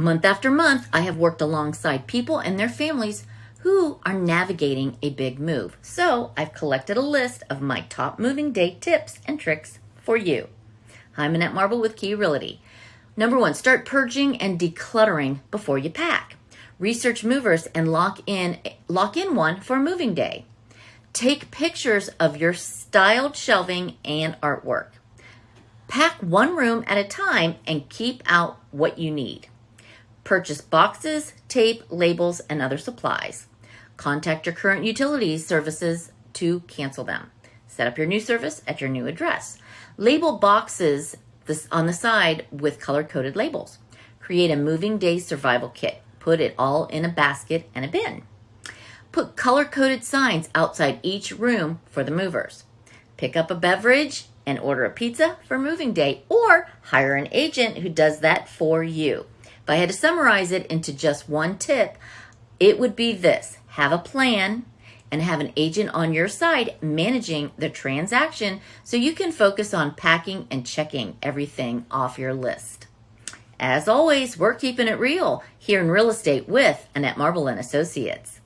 Month after month, I have worked alongside people and their families who are navigating a big move. So I've collected a list of my top moving day tips and tricks for you. I'm Manette Marble with Key Realty. Number 1, start purging and decluttering before you pack. Research movers and lock in one for a moving day. Take pictures of your styled shelving and artwork. Pack one room at a time and keep out what you need. Purchase boxes, tape, labels, and other supplies. Contact your current utilities services to cancel them. Set up your new service at your new address. Label boxes on the side with color-coded labels. Create a moving day survival kit. Put it all in a basket and a bin. Put color-coded signs outside each room for the movers. Pick up a beverage and order a pizza for moving day, or hire an agent who does that for you. If I had to summarize it into just one tip, it would be this: have a plan and have an agent on your side managing the transaction so you can focus on packing and checking everything off your list. As always, we're keeping it real here in real estate with Annette Marble and Associates.